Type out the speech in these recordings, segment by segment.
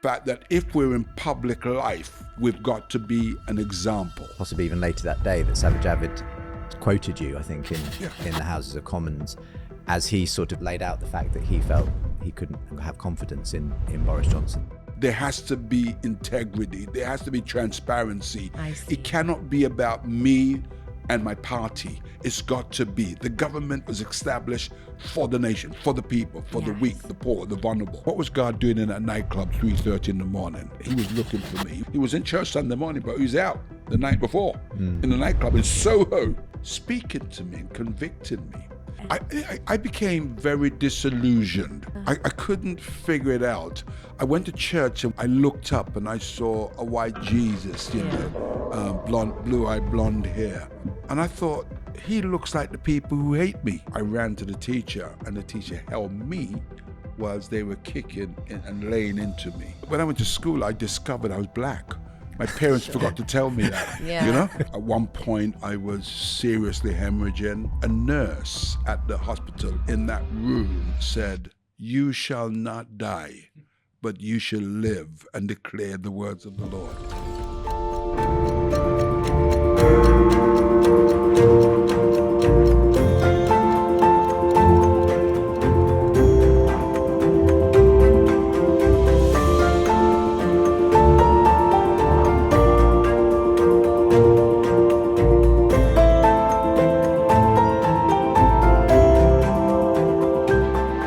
Fact that if we're in public life, we've got to be an example. Possibly even later that day that Savage Avid quoted you, I think, in the Houses of Commons, as he sort of laid out the fact that he felt he couldn't have confidence in Boris Johnson. There has to be integrity. There has to be transparency. It cannot be about me and my party. It's got to be. The government was established for the nation, for the people, for the weak, the poor, the vulnerable. What was God doing in that nightclub 3:30 in the morning? He was looking for me. He was in church Sunday morning, but he was out the night before in the nightclub in Soho, speaking to me and convicting me. I became very disillusioned. I couldn't figure it out. I went to church and I looked up and I saw a white Jesus, blonde, blue-eyed blonde hair. And I thought, he looks like the people who hate me. I ran to the teacher and the teacher held me whilst they were kicking and laying into me. When I went to school, I discovered I was black. My parents forgot to tell me that, At one point, I was seriously hemorrhaging. A nurse at the hospital in that room said, "You shall not die, but you shall live and declare the words of the Lord."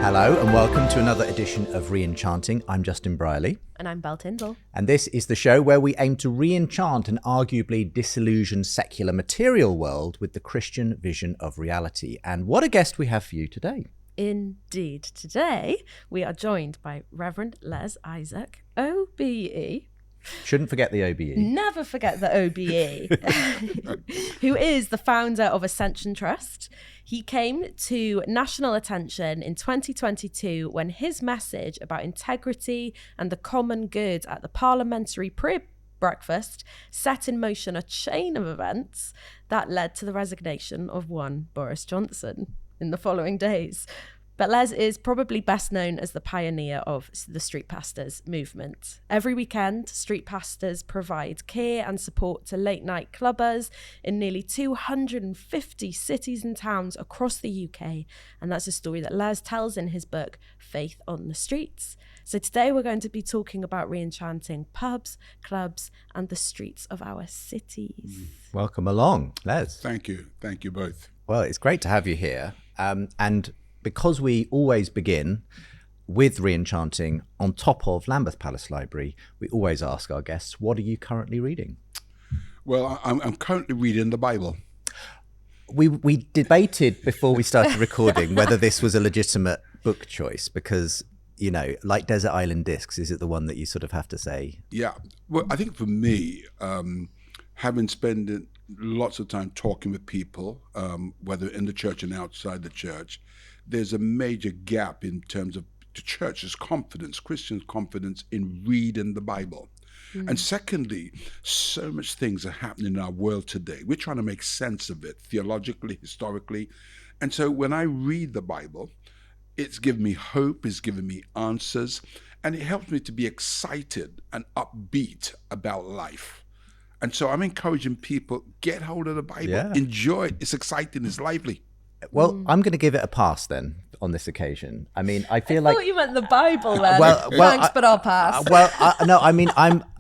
Hello and welcome to another edition of Re-Enchanting. I'm Justin Brierley. And I'm Belle Tindall. And this is the show where we aim to re-enchant an arguably disillusioned secular material world with the Christian vision of reality. And what a guest we have for you today. Indeed. Today we are joined by Rev Les Isaac OBE. Shouldn't forget the OBE. Never forget the OBE, who is the founder of Ascension Trust. He came to national attention in 2022 when his message about integrity and the common good at the Parliamentary Prayer Breakfast set in motion a chain of events that led to the resignation of one Boris Johnson in the following days. But Les is probably best known as the pioneer of the Street Pastors movement. Every weekend, Street Pastors provide care and support to late-night clubbers in nearly 250 cities and towns across the UK. And that's a story that Les tells in his book, Faith on the Streets. So today we're going to be talking about re-enchanting pubs, clubs, and the streets of our cities. Welcome along, Les. Thank you. Thank you both. Well, it's great to have you here. And because we always begin with re-enchanting on top of Lambeth Palace Library, we always ask our guests, what are you currently reading? Well, I'm currently reading the Bible. We debated before we started recording whether this was a legitimate book choice because, like Desert Island Discs, is it the one that you sort of have to say? Yeah. Well, I think for me, having spent lots of time talking with people, whether in the church and outside the church, there's a major gap in terms of the church's confidence, Christians' confidence in reading the Bible. And secondly, so much things are happening in our world today. We're trying to make sense of it theologically, historically. And so when I read the Bible, it's given me hope, it's given me answers, and it helps me to be excited and upbeat about life. And so I'm encouraging people, get hold of the Bible, enjoy it. It's exciting, it's lively. Well, I'm going to give it a pass then on this occasion. I mean, I thought you meant the Bible then. Thanks, but I'll pass.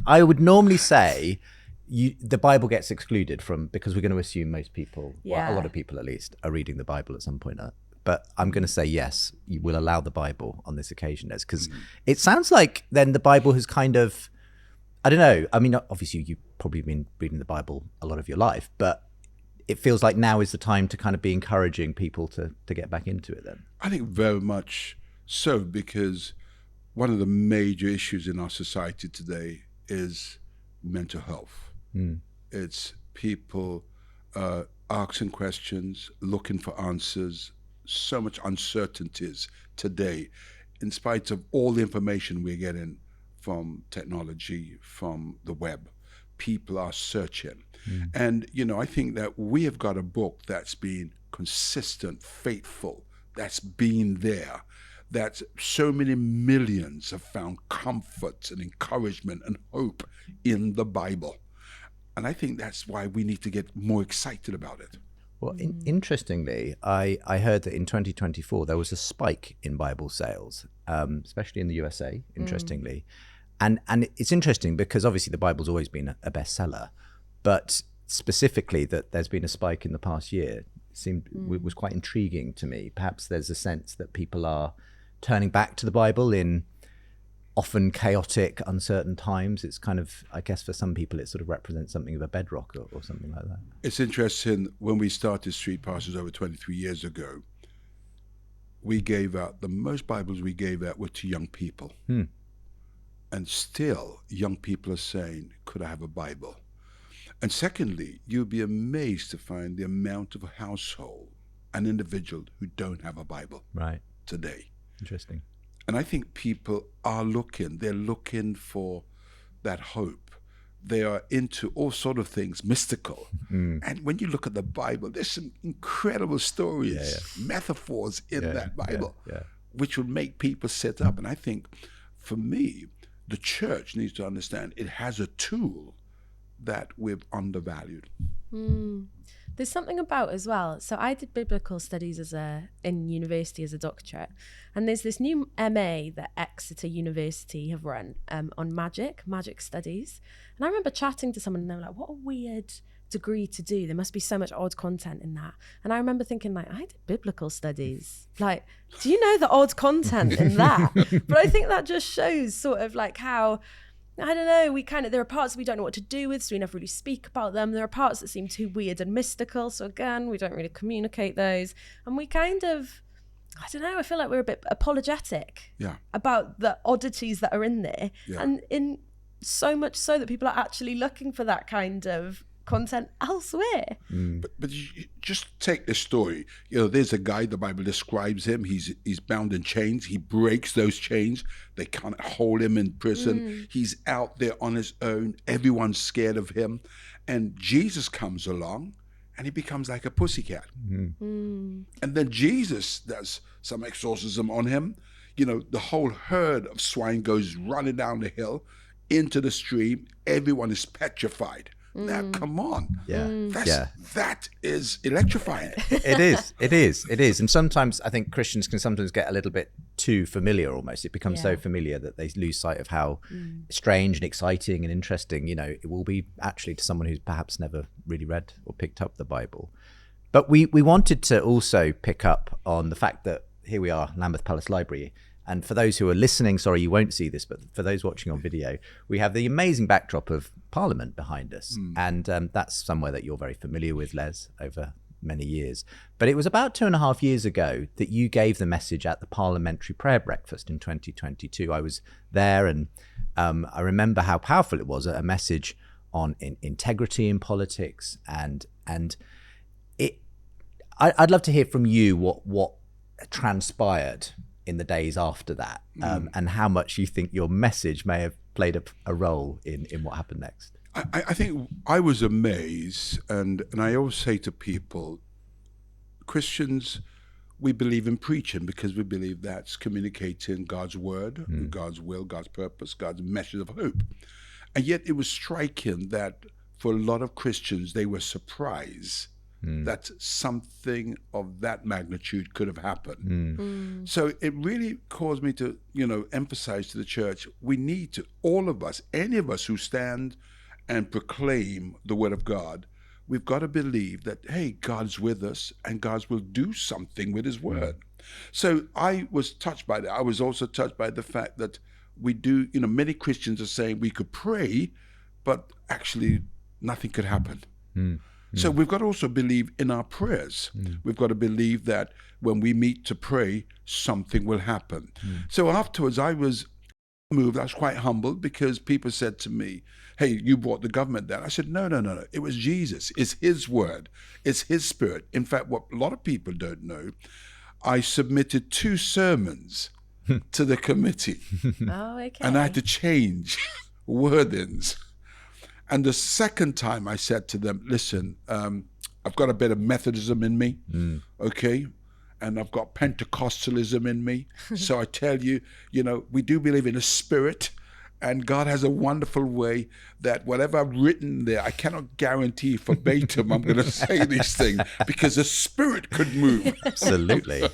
I would normally say the Bible gets excluded from, because we're going to assume most people, well, a lot of people at least, are reading the Bible at some point. But I'm going to say yes, you will allow the Bible on this occasion, because it sounds like then the Bible has kind of, I don't know. I mean, obviously you've probably been reading the Bible a lot of your life, but it feels like now is the time to kind of be encouraging people to get back into it then. I think very much so, because one of the major issues in our society today is mental health. It's people asking questions, looking for answers, so much uncertainties today, in spite of all the information we're getting from technology, from the web. People are searching. And, I think that we have got a book that's been consistent, faithful, that's been there, that so many millions have found comfort and encouragement and hope in the Bible. And I think that's why we need to get more excited about it. Well, interestingly, I heard that in 2024 there was a spike in Bible sales, especially in the USA, interestingly. And it's interesting because obviously the Bible's always been a bestseller, but specifically that there's been a spike in the past year was quite intriguing to me. Perhaps there's a sense that people are turning back to the Bible in often chaotic, uncertain times. It's kind of, I guess for some people, it sort of represents something of a bedrock or something like that. It's interesting, when we started Street Pastors over 23 years ago, we gave out, the most Bibles we gave out were to young people. And still, young people are saying, could I have a Bible? And secondly, you'll be amazed to find the amount of a household and individual who don't have a Bible today. Interesting. And I think people are they're looking for that hope. They are into all sort of things mystical. And when you look at the Bible, there's some incredible stories, metaphors in that Bible, which will make people sit up. And I think, for me, the church needs to understand it has a tool that we've undervalued. There's something about as well. So I did biblical studies in university as a doctorate, and there's this new MA that Exeter University have run on magic studies. And I remember chatting to someone and they were like, what a weird degree to do. There must be so much odd content in that. And I remember thinking, like, I did biblical studies. Like, do you know the odd content in that? But I think that just shows sort of like how, I don't know, there are parts we don't know what to do with, so we never really speak about them. There are parts that seem too weird and mystical, so again, we don't really communicate those. And we kind of, I don't know, I feel like we're a bit apologetic about the oddities that are in there. And in so much so that people are actually looking for that kind of content elsewhere. But you just take this story. There's a guy, the Bible describes him. He's bound in chains. He breaks those chains. They can't hold him in prison. He's out there on his own. Everyone's scared of him. And Jesus comes along and he becomes like a pussycat. And then Jesus does some exorcism on him. The whole herd of swine goes running down the hill into the stream. Everyone is petrified. Now, come on. That is electrifying. It is. And sometimes I think Christians can sometimes get a little bit too familiar almost. It becomes so familiar that they lose sight of how strange and exciting and interesting, it will be actually to someone who's perhaps never really read or picked up the Bible. But we wanted to also pick up on the fact that here we are, Lambeth Palace Library. And for those who are listening, sorry, you won't see this, but for those watching on video, we have the amazing backdrop of Parliament behind us. And that's somewhere that you're very familiar with, Les, over many years. But it was about 2.5 years ago that you gave the message at the Parliamentary Prayer Breakfast in 2022. I was there, and I remember how powerful it was, a message on integrity in politics. And I'd love to hear from you what transpired in the days after that, and how much you think your message may have played a role in what happened next. I think I was amazed, and I always say to people, Christians, we believe in preaching because we believe that's communicating God's word, God's will, God's purpose, God's message of hope. And yet it was striking that for a lot of Christians, they were surprised that something of that magnitude could have happened. So it really caused me to, emphasize to the church, we need to, all of us, any of us who stand and proclaim the word of God, we've got to believe that, hey, God's with us and God will do something with his word. So I was touched by that. I was also touched by the fact that we do, many Christians are saying we could pray, but actually nothing could happen. So we've got to also believe in our prayers. We've got to believe that when we meet to pray, something will happen. So afterwards, I was moved. I was quite humbled because people said to me, hey, you brought the government down. I said, no. It was Jesus. It's his word. It's his spirit. In fact, what a lot of people don't know, I submitted 2 sermons to the committee. Oh, okay. And I had to change wordings. And the second time I said to them, listen, I've got a bit of Methodism in me, okay? and I've got Pentecostalism in me. So I tell you, we do believe in a spirit, and God has a wonderful way that whatever I've written there, I cannot guarantee verbatim I'm going to say these things, because the spirit could move. Absolutely.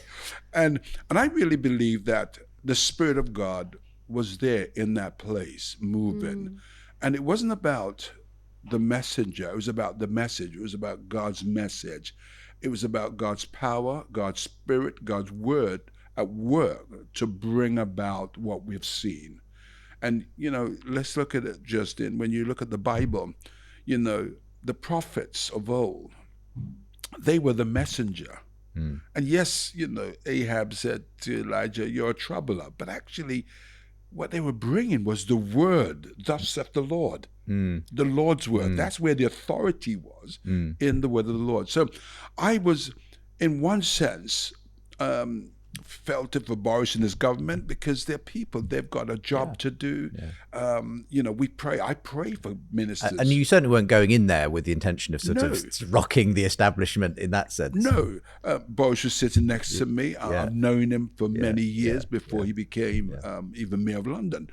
And I really believe that the Spirit of God was there in that place, moving. And it wasn't about the messenger, it was about the message. It was about God's message. It was about God's power, God's Spirit, God's word at work to bring about what we've seen. And, let's look at it, Justin. When you look at the Bible, the prophets of old, they were the messenger. And yes, Ahab said to Elijah, "You're a troubler." But actually, what they were bringing was the word, thus saith the Lord. The Lord's word. That's where the authority was, in the word of the Lord. So I was, in one sense, felt it for Boris and his government, because they're people. They've got a job to do. We pray. I pray for ministers. And you certainly weren't going in there with the intention of sort of rocking the establishment in that sense. No. Boris was sitting next to me. I've known him for many years before he became even Mayor of London.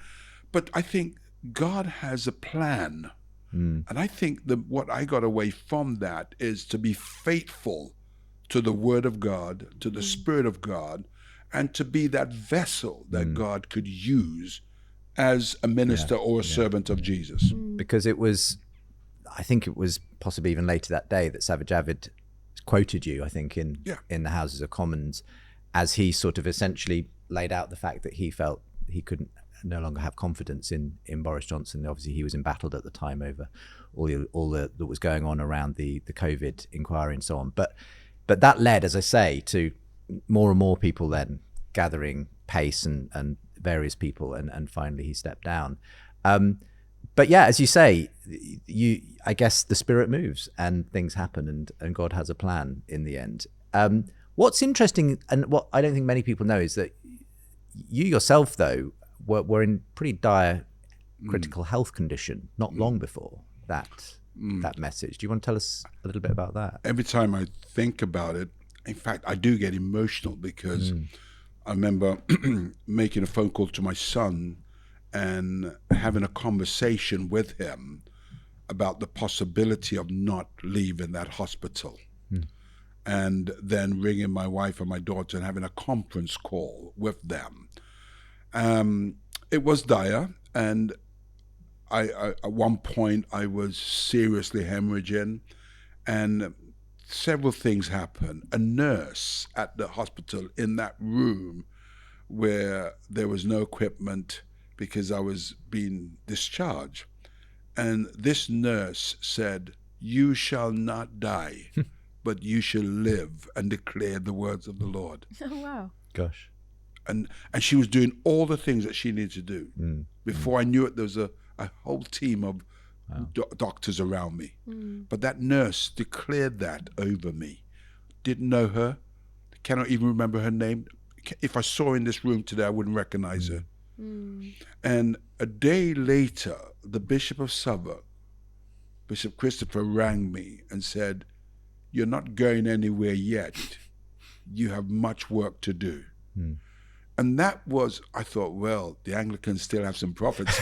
But I think God has a plan. And I think what I got away from that is to be faithful to the Word of God, to the Spirit of God, and to be that vessel that God could use as a minister or a servant of Jesus. Because I think it was possibly even later that day that Savage Avid quoted you, I think, in the Houses of Commons, as he sort of essentially laid out the fact that he felt he couldn't no longer have confidence in Boris Johnson. Obviously, he was embattled at the time over all that was going on around the COVID inquiry and so on. But that led, as I say, to more and more people then gathering pace and various people, and finally he stepped down. But yeah, as you say, I guess the spirit moves and things happen, and God has a plan in the end. What's interesting, and what I don't think many people know, is that you yourself, though, were in pretty dire critical health condition not long before that message. Do you want to tell us a little bit about that? Every time I think about it, in fact, I do get emotional, because I remember making a phone call to my son and having a conversation with him about the possibility of not leaving that hospital. And then ringing my wife and my daughter and having a conference call with them. It was dire, and I at one point I was seriously hemorrhaging, and several things happened. A nurse at the hospital, in that room where there was no equipment because I was being discharged, and this nurse said, "You shall not die, but you shall live and declare the words of the Lord." Oh, wow. Gosh. And she was doing all the things that she needed to do. Before I knew it, there was a whole team of doctors around me. But that nurse declared that over me. Didn't know her, cannot even remember her name. If I saw her in this room today, I wouldn't recognize her. And a day later, the Bishop of Southwark, Bishop Christopher, rang me and said, "You're not going anywhere yet. You have much work to do." And that was, I thought, well, the Anglicans still have some prophets.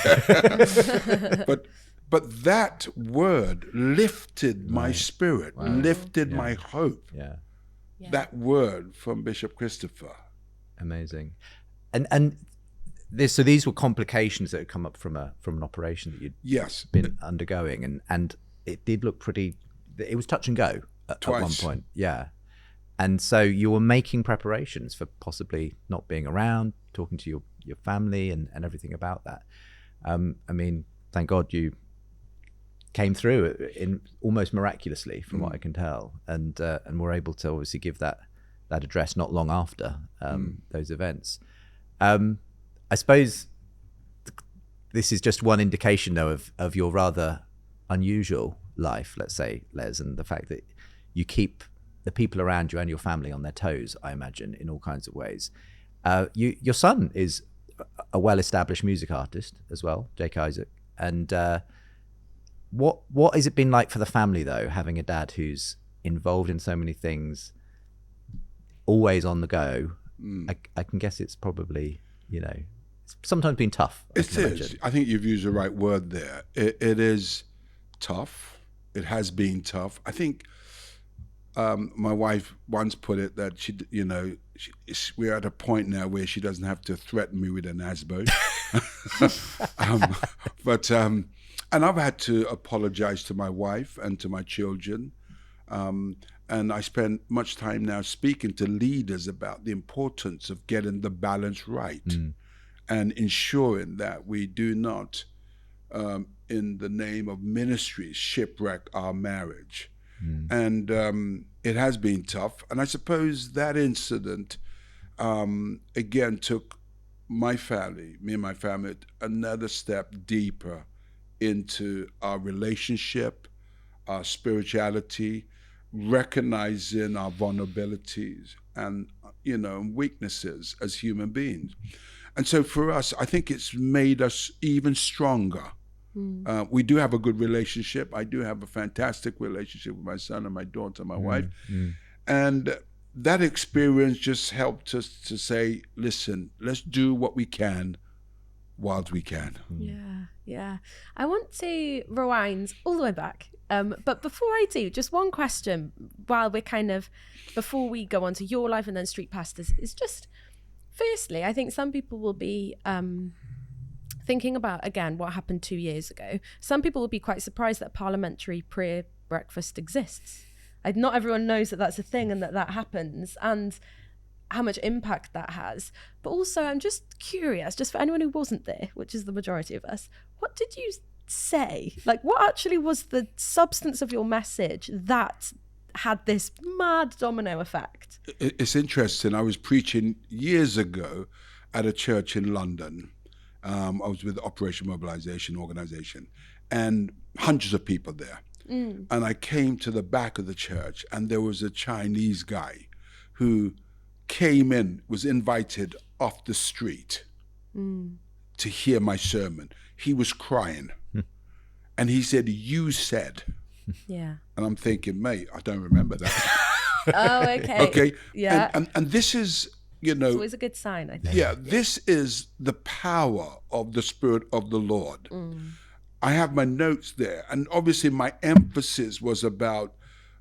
But that word lifted my spirit, lifted my hope. That word from Bishop Christopher. Amazing. And so these were complications that had come up from an operation that you'd been undergoing, and it did look pretty. It was touch and go at one point. Yeah. And so you were making preparations for possibly not being around, talking to your family and everything about that. I mean, thank God you came through in almost miraculously, from what I can tell, and were able to obviously give that address not long after those events. I suppose this is just one indication, though, of your rather unusual life, let's say, Les, and the fact that you keep the people around you and your family on their toes, I imagine, in all kinds of ways. Your son is a well-established music artist as well, Jake Isaac. And what has it been like for the family, though, having a dad who's involved in so many things always on the go, I can guess it's probably, it's sometimes been tough. It is. I think you've used the right word there. It is tough. It has been tough. I think my wife once put it that we're at a point now where she doesn't have to threaten me with an ASBO. And I've had to apologize to my wife and to my children. And I spend much time now speaking to leaders about the importance of getting the balance right and ensuring that we do not, in the name of ministry, shipwreck our marriage. And it has been tough. And I suppose that incident, again, took me and my family, another step deeper into our relationship, our spirituality, recognizing our vulnerabilities and, weaknesses as human beings. And so for us, I think it's made us even stronger. We do have a good relationship. I do have a fantastic relationship with my son and my daughter, my wife. And that experience just helped us to say, listen, let's do what we can whilst we can. Yeah. I want to rewind all the way back. But before I do, just one question before we go on to your life and then Street Pastors, is just, firstly, I think some people will be thinking about, again, what happened 2 years ago. Some people will be quite surprised that Parliamentary Prayer Breakfast exists. Not everyone knows that that's a thing and that happens and how much impact that has. But also, I'm just curious, just for anyone who wasn't there, which is the majority of us, what did you say? Like, what actually was the substance of your message that had this mad domino effect? It's interesting. I was preaching years ago at a church in London. I was with the Operation Mobilization Organization and hundreds of people there. And I came to the back of the church and there was a Chinese guy who came in, was invited off the street to hear my sermon. He was crying. And he said, "You said." Yeah. And I'm thinking, mate, I don't remember that. Oh, okay. Okay. Yeah. And this is, It's always a good sign, I think. Yeah, this is the power of the Spirit of the Lord. I have my notes there. And obviously my emphasis was about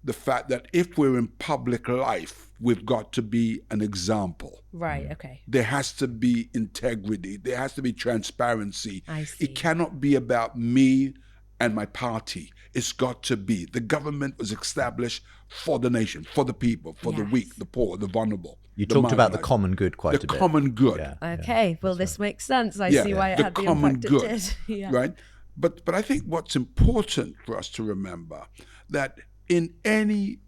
the fact that if we're in public life, we've got to be an example. Right, okay. There has to be integrity. There has to be transparency. I see. It cannot be about me and my party. It's got to be. The government was established for the nation, for the people, for the weak, the poor, the vulnerable. You talked about the common good quite a bit. The common good. Yeah, okay, well, this makes sense. I see why it had the impact it did. Yeah. Right? But I think what's important for us to remember, that in any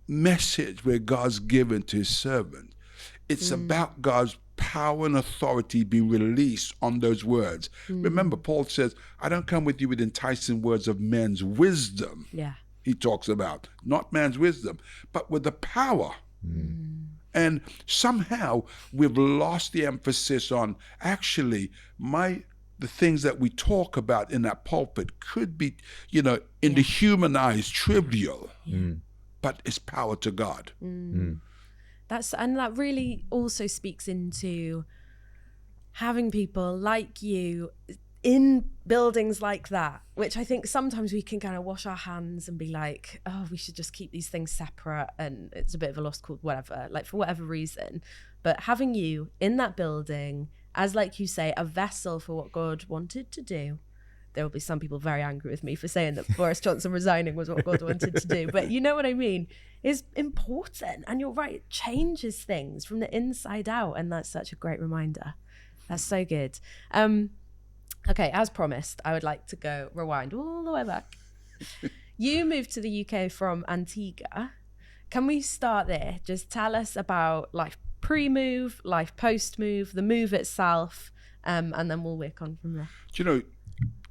message where God's given to his servant, it's about God's power and authority being released on those words. Remember, Paul says, I don't come with you with enticing words of men's wisdom. Yeah. He talks about, not man's wisdom, but with the power. And somehow we've lost the emphasis on actually the things that we talk about in that pulpit could be, in the human eyes, trivial, but it's power to God. That really also speaks into having people like you in buildings like that, which I think sometimes we can kind of wash our hands and be like, oh, we should just keep these things separate and it's a bit of a lost cause, whatever, like for whatever reason. But having you in that building as, like you say, a vessel for what God wanted to do. There will be some people very angry with me for saying that Boris Johnson resigning was what God wanted to do. But you know what I mean? Is important. And you're right, it changes things from the inside out. And that's such a great reminder. That's so good. Okay, as promised, I would like to rewind all the way back. You moved to the UK from Antigua. Can we start there? Just tell us about life pre-move, life post-move, the move itself, and then we'll work on from there. Do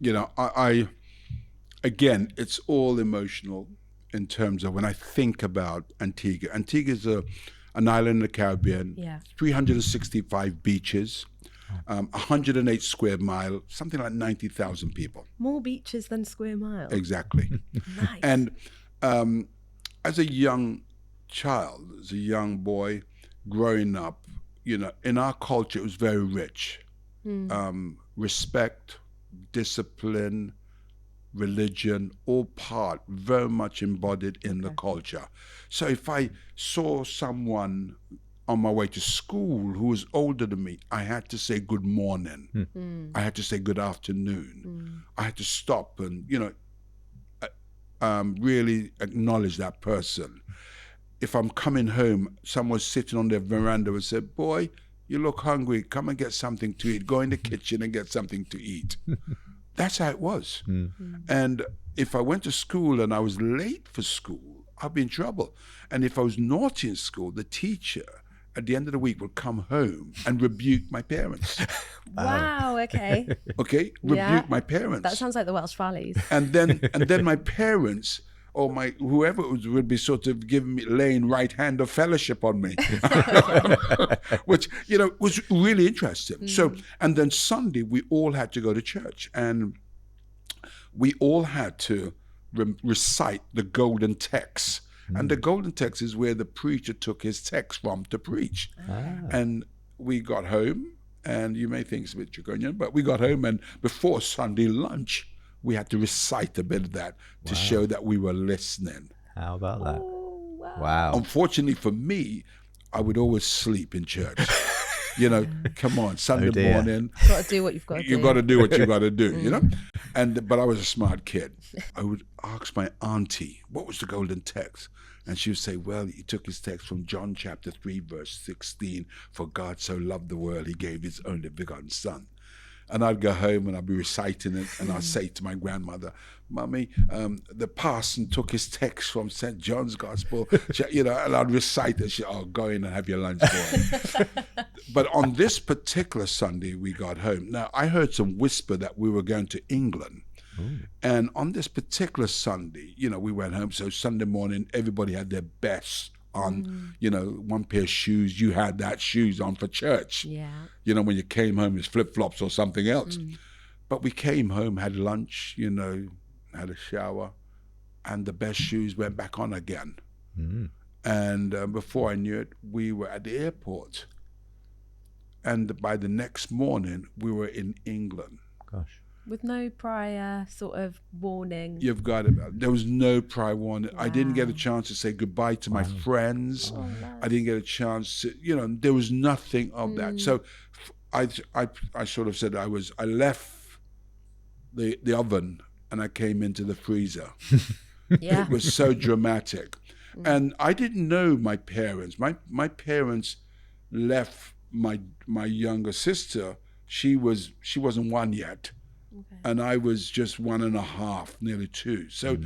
you know, I again, it's all emotional in terms of when I think about Antigua. Antigua is an island in the Caribbean, 365 beaches, 108 square miles, something like 90,000 people. More beaches than square miles. Exactly. Nice. And as a young child, as a young boy, growing up, in our culture, it was very rich. Respect, discipline, religion, all part very much embodied in the culture. So if I saw someone on my way to school who was older than me, I had to say good morning. I had to say good afternoon. I had to stop and, really acknowledge that person. If I'm coming home, someone's sitting on their veranda and said, boy, you look hungry, come and get something to eat. Go in the kitchen and get something to eat. That's how it was. And if I went to school and I was late for school, I'd be in trouble. And if I was naughty in school, the teacher at the end of the week would come home and rebuke my parents. Wow, okay. Okay? Rebuke my parents. That sounds like the Welsh Valleys. And then my parents or whoever it was would be sort of laying right hand of fellowship on me, which, was really interesting. So, and then Sunday, we all had to go to church and we all had to recite the golden text. And the golden text is where the preacher took his text from to preach. And we got home, and you may think it's a bit draconian, but we got home, and before Sunday lunch, we had to recite a bit of that to show that we were listening. How about that? Oh, Wow. Unfortunately for me, I would always sleep in church. Come on, Sunday morning. You've got to do what you've got to do. You've got to do what you got to do, But I was a smart kid. I would ask my auntie, what was the golden text? And she would say, well, he took his text from John chapter 3, verse 16. For God so loved the world, he gave his only begotten son. And I'd go home and I'd be reciting it, and I'd say to my grandmother, Mummy, the parson took his text from St. John's Gospel, and I'd recite it. She'd, go in and have your lunch, boy. But on this particular Sunday, we got home. Now, I heard some whisper that we were going to England. And on this particular Sunday, we went home. So Sunday morning, everybody had their best on, one pair of shoes. You had that shoes on for church. Yeah. When you came home, it's flip-flops or something else. But we came home, had lunch, had a shower, and the best shoes went back on again. And before I knew it, we were at the airport. And by the next morning, we were in England. Gosh. With no prior sort of warning. You've got it. There was no prior warning. Wow. I didn't get a chance to say goodbye to my friends. Oh, nice. I didn't get a chance to, there was nothing of that. So I sort of said I left the oven and I came into the freezer. Yeah. It was so dramatic. And I didn't know my parents. My parents left my younger sister. She wasn't one yet. Okay. And I was just 1.5, nearly 2. So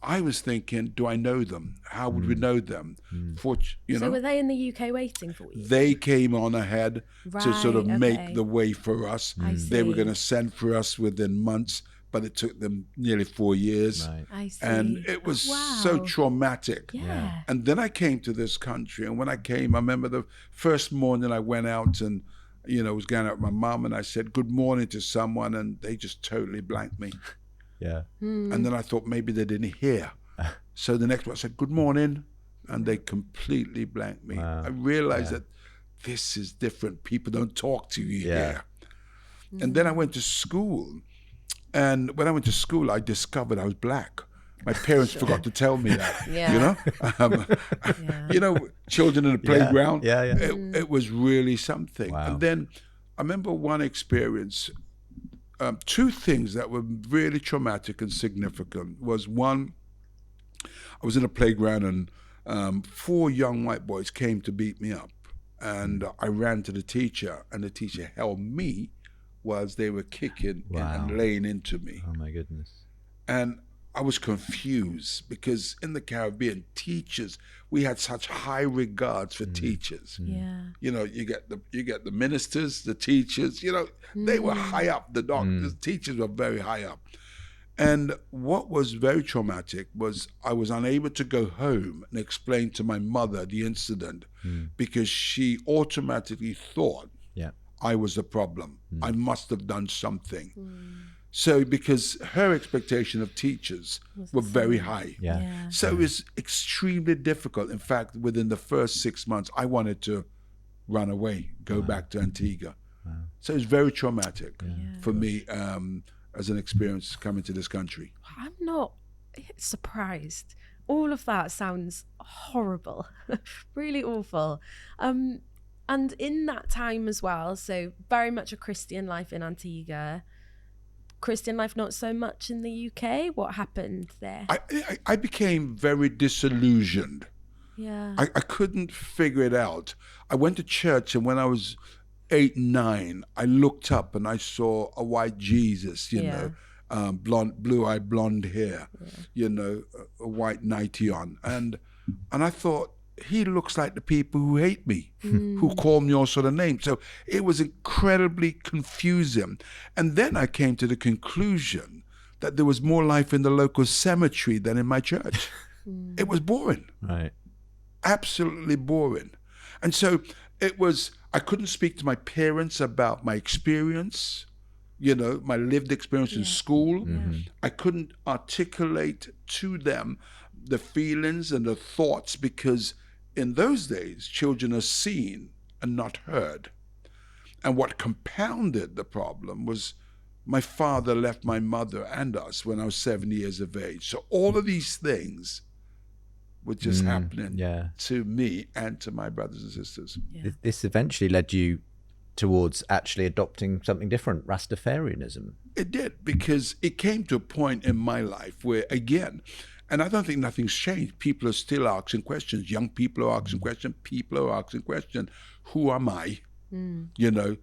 I was thinking, do I know them? How would we know them? So were they in the UK waiting for you? They came on ahead to sort of make the way for us. They were going to send for us within months, but it took them nearly 4 years. Right. I see. And it was so traumatic. Yeah. And then I came to this country. And when I came, I remember the first morning I went out and was going out with my mom, and I said good morning to someone, and they just totally blanked me. Yeah. And then I thought maybe they didn't hear. So the next one I said good morning, and they completely blanked me. Wow. I realized that this is different. People don't talk to you here. And then I went to school, and when I went to school, I discovered I was black. My parents forgot to tell me that. Children in the playground. It was really something. Wow. And then I remember one experience, 2 things that were really traumatic and significant was one, I was in a playground and 4 young white boys came to beat me up. And I ran to the teacher, and the teacher held me whilst they were kicking and laying into me. Oh my goodness. And I was confused because in the Caribbean, we had such high regards for teachers. Yeah. You get the ministers, the teachers, they were high up. The doctors, teachers were very high up. And what was very traumatic was I was unable to go home and explain to my mother the incident because she automatically thought I was the problem. I must have done something. So because her expectation of teachers were very high. Yeah. So it was extremely difficult. In fact, within the first 6 months, I wanted to run away, go back to Antigua. So it's very traumatic for me as an experience coming to this country. I'm not surprised. All of that sounds horrible, really awful. And in that time as well, so very much a Christian life in Antigua, Christian life not so much in the UK. What happened there? I became very disillusioned. Yeah. I couldn't figure it out. I went to church, and when I was 8, 9, I looked up and I saw a white Jesus, you know, blue-eyed, blonde hair, you know, a white nightie on. And I thought, he looks like the people who hate me, who call me all sort of names. So it was incredibly confusing. And then I came to the conclusion that there was more life in the local cemetery than in my church. It was boring. Right. Absolutely boring. And so it was, I couldn't speak to my parents about my experience, you know, my lived experience in school. I couldn't articulate to them the feelings and the thoughts, because in those days, children are seen and not heard. And what compounded the problem was my father left my mother and us when I was 7 years of age. So all of these things were just happening to me and to my brothers and sisters. Yeah. This eventually led you towards actually adopting something different, Rastafarianism. It did, because it came to a point in my life where, again, and I don't think nothing's changed. People are still asking questions. Young people are asking questions. People are asking questions. Who am I? You know,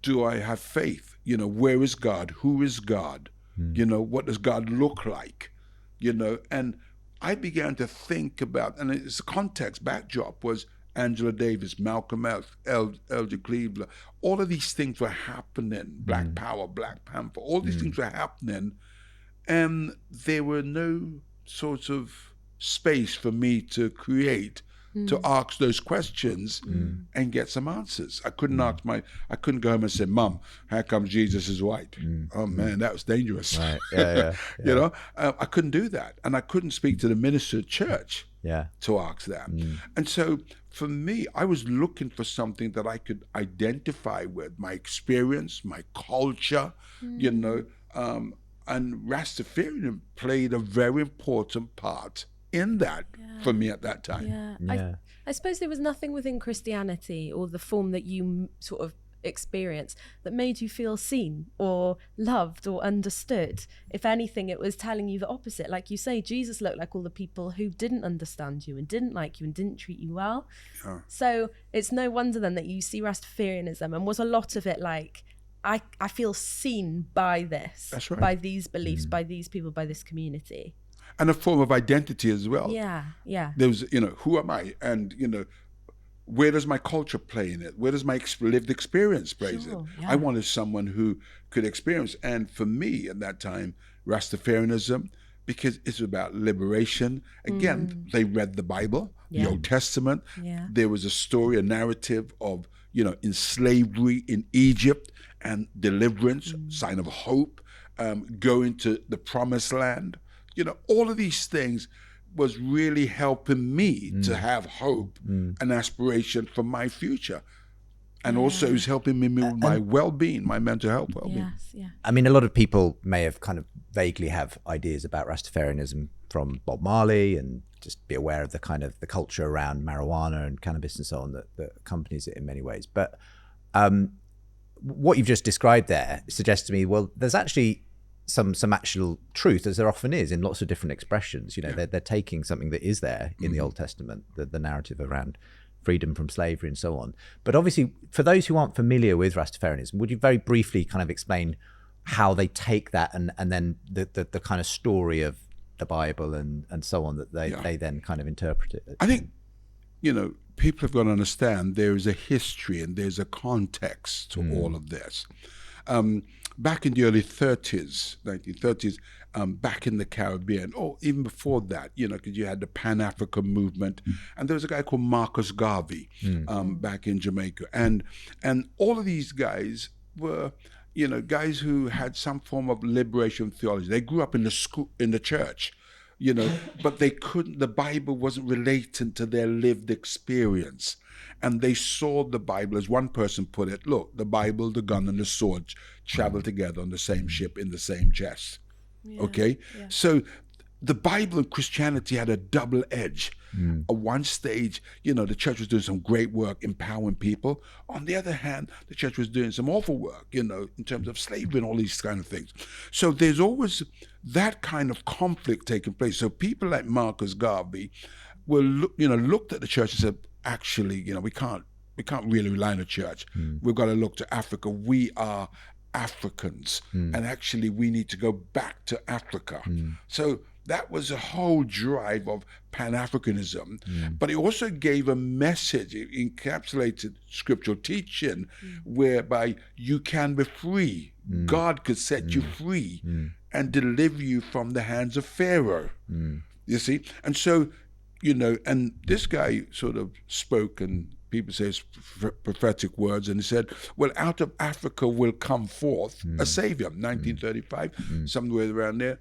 do I have faith? You know, where is God? Who is God? You know, what does God look like? You know, and I began to think about, and it's a context backdrop was Angela Davis, Malcolm X, Elder Cleveland. All of these things were happening. Black Power, Black Panther. All these things were happening. And there were no sort of space for me to create, to ask those questions and get some answers. I couldn't I couldn't go home and say, Mom, how come Jesus is white? Oh man, that was dangerous. Right. Yeah. You know, I couldn't do that. And I couldn't speak to the minister of church to ask that. And so for me, I was looking for something that I could identify with, my experience, my culture, you know, and Rastafarian played a very important part in that for me at that time. I suppose there was nothing within Christianity or the form that you sort of experienced that made you feel seen or loved or understood. If anything, it was telling you the opposite. Like you say, Jesus looked like all the people who didn't understand you and didn't like you and didn't treat you well. So it's no wonder then that you see Rastafarianism, and was a lot of it like, I feel seen by this, by these beliefs, by these people, by this community. And a form of identity as well. Yeah. There was, you know, who am I? And, you know, where does my culture play in it? Where does my lived experience play in it? I wanted someone who could experience. And for me at that time, Rastafarianism, because it's about liberation. Again, they read the Bible, the Old Testament. There was a story, a narrative of, you know, in slavery in Egypt and deliverance, sign of hope, going to the promised land. You know, all of these things was really helping me to have hope and aspiration for my future. And also is helping me with my well-being, my mental health well-being. I mean, a lot of people may have kind of vaguely have ideas about Rastafarianism from Bob Marley, and just be aware of the kind of the culture around marijuana and cannabis and so on that accompanies it in many ways. But what you've just described there suggests to me, well, there's actually some actual truth, as there often is in lots of different expressions. You know, they're taking something that is there in the Old Testament, the narrative around freedom from slavery and so on. But obviously, for those who aren't familiar with Rastafarianism, would you very briefly kind of explain how they take that and then the kind of story of the Bible and so on that they then kind of interpret it? I think, you know, people have got to understand there is a history and there's a context to all of this. Back in the early 1930s, back in the Caribbean, or even before that, you know, because you had the Pan-African movement, and there was a guy called Marcus Garvey back in Jamaica, and all of these guys were, you know, guys who had some form of liberation theology. They grew up in the school, in the church, you know, but they couldn't, the Bible wasn't relating to their lived experience. And they saw the Bible, as one person put it, look, the Bible, the gun, and the sword travel together on the same ship in the same chest. Yeah, okay? Yeah. So the Bible and Christianity had a double edge. At one stage, you know, the church was doing some great work empowering people. On the other hand, the church was doing some awful work, you know, in terms of slavery and all these kind of things. So there's always that kind of conflict taking place. So people like Marcus Garvey looked at the church and said, actually, you know, we can't really rely on the church. We've got to look to Africa. We are Africans, and actually we need to go back to Africa. So that was a whole drive of Pan-Africanism, but it also gave a message. It encapsulated scriptural teaching whereby you can be free. God could set you free and deliver you from the hands of Pharaoh. You see? And so, you know, and this guy sort of spoke, and people say it's prophetic words, and he said, well, out of Africa will come forth a savior. 1935, somewhere around there,